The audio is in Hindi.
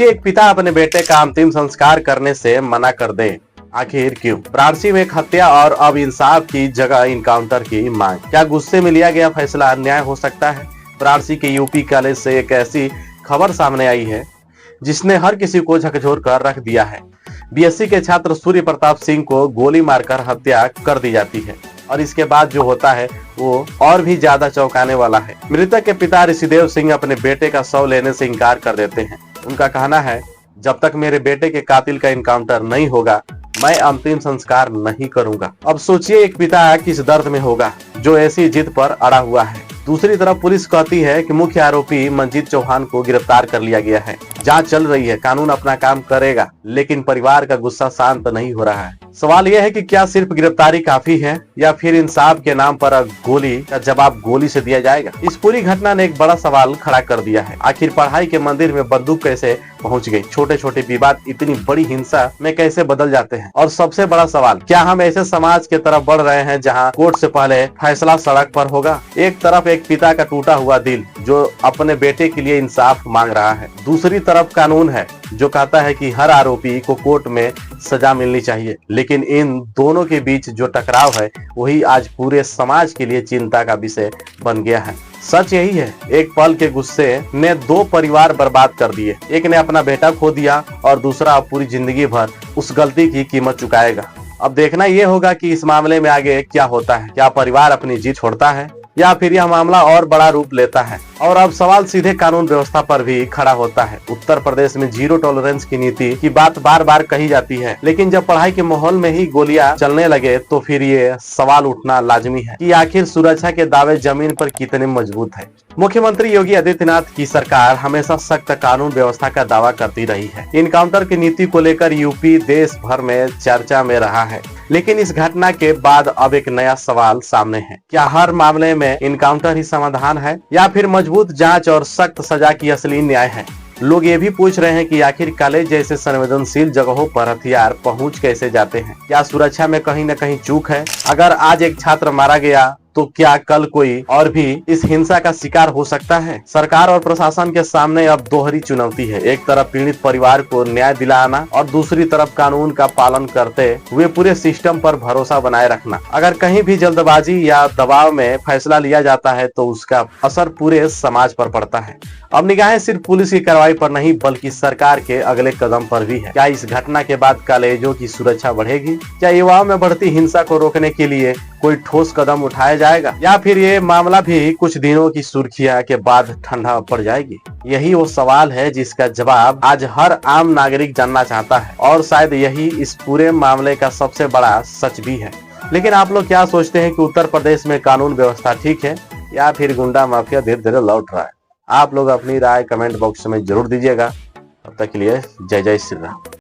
एक पिता अपने बेटे का अंतिम संस्कार करने से मना कर दे, आखिर क्यों? वाराणसी में एक हत्या और अब इंसाफ की जगह इनकाउंटर की मांग। क्या गुस्से में लिया गया फैसला अन्याय हो सकता है? वाराणसी के यूपी कॉलेज से एक ऐसी खबर सामने आई है जिसने हर किसी को झकझोर कर रख दिया है। बीएससी के छात्र सूर्य प्रताप सिंह को गोली मारकर हत्या कर दी जाती है और इसके बाद जो होता है वो और भी ज्यादा चौंकाने वाला है। मृतक के पिता ऋषिदेव सिंह अपने बेटे का शव लेने से इनकार कर देते हैं। उनका कहना है, जब तक मेरे बेटे के कातिल का इनकाउंटर नहीं होगा मैं अंतिम संस्कार नहीं करूंगा। अब सोचिए एक पिता किस दर्द में होगा जो ऐसी जिद पर अड़ा हुआ है। दूसरी तरफ पुलिस कहती है कि मुख्य आरोपी मंजीत चौहान को गिरफ्तार कर लिया गया है। जांच चल रही है, कानून अपना काम करेगा, लेकिन परिवार का गुस्सा शांत नहीं हो रहा है। सवाल यह है कि क्या सिर्फ गिरफ्तारी काफी है या फिर इंसाफ के नाम पर गोली का जवाब गोली से दिया जाएगा? इस पूरी घटना ने एक बड़ा सवाल खड़ा कर दिया है। आखिर पढ़ाई के मंदिर में बंदूक कैसे पहुंच गई? छोटे छोटे विवाद इतनी बड़ी हिंसा में कैसे बदल जाते हैं? और सबसे बड़ा सवाल, क्या हम ऐसे समाज के तरफ बढ़ रहे हैं जहां कोर्ट से पहले फैसला सड़क पर होगा? एक तरफ एक पिता का टूटा हुआ दिल जो अपने बेटे के लिए इंसाफ मांग रहा है, दूसरी तरफ कानून है जो कहता है कि हर आरोपी को कोर्ट में सजा मिलनी चाहिए। लेकिन इन दोनों के बीच जो टकराव है वही आज पूरे समाज के लिए चिंता का विषय बन गया है। सच यही है, एक पल के गुस्से ने दो परिवार बर्बाद कर दिए। एक ने अपना बेटा खो दिया और दूसरा पूरी जिंदगी भर उस गलती की कीमत चुकाएगा। अब देखना यह होगा कि इस मामले में आगे क्या होता है। क्या परिवार अपनी जीत छोड़ता है या फिर यह मामला और बड़ा रूप लेता है? और अब सवाल सीधे कानून व्यवस्था पर भी खड़ा होता है। उत्तर प्रदेश में जीरो टॉलरेंस की नीति की बात बार बार कही जाती है, लेकिन जब पढ़ाई के माहौल में ही गोलियां चलने लगे तो फिर ये सवाल उठना लाजमी है कि आखिर सुरक्षा के दावे जमीन पर कितने मजबूत है। मुख्यमंत्री योगी आदित्यनाथ की सरकार हमेशा सख्त कानून व्यवस्था का दावा करती रही है। इनकाउंटर की नीति को लेकर यूपी देश भर में चर्चा में रहा है, लेकिन इस घटना के बाद अब एक नया सवाल सामने है। क्या हर मामले में इनकाउंटर ही समाधान है या फिर मजबूत जांच और सख्त सजा की असली न्याय है? लोग ये भी पूछ रहे हैं कि आखिर कॉलेज जैसे संवेदनशील जगहों पर हथियार पहुंच कैसे जाते हैं? क्या सुरक्षा में कहीं न कहीं चूक है? अगर आज एक छात्र मारा गया तो क्या कल कोई और भी इस हिंसा का शिकार हो सकता है? सरकार और प्रशासन के सामने अब दोहरी चुनौती है। एक तरफ पीड़ित परिवार को न्याय दिलाना और दूसरी तरफ कानून का पालन करते हुए पूरे सिस्टम पर भरोसा बनाए रखना। अगर कहीं भी जल्दबाजी या दबाव में फैसला लिया जाता है तो उसका असर पूरे समाज पर पड़ता है। अब निगाहें सिर्फ पुलिस की कार्रवाई पर नहीं बल्कि सरकार के अगले कदम पर भी है। क्या इस घटना के बाद कॉलेजों की सुरक्षा बढ़ेगी? क्या युवाओं में बढ़ती हिंसा को रोकने के लिए कोई ठोस कदम उठाया जाएगा या फिर ये मामला भी कुछ दिनों की सुर्खियां के बाद ठंडा पड़ जाएगी? यही वो सवाल है जिसका जवाब आज हर आम नागरिक जानना चाहता है और शायद यही इस पूरे मामले का सबसे बड़ा सच भी है। लेकिन आप लोग क्या सोचते हैं कि उत्तर प्रदेश में कानून व्यवस्था ठीक है या फिर गुंडा माफिया धीरे धीरे लौट रहा है? आप लोग अपनी राय कमेंट बॉक्स में जरूर दीजिएगा। तब तक के लिए जय जय श्री राम।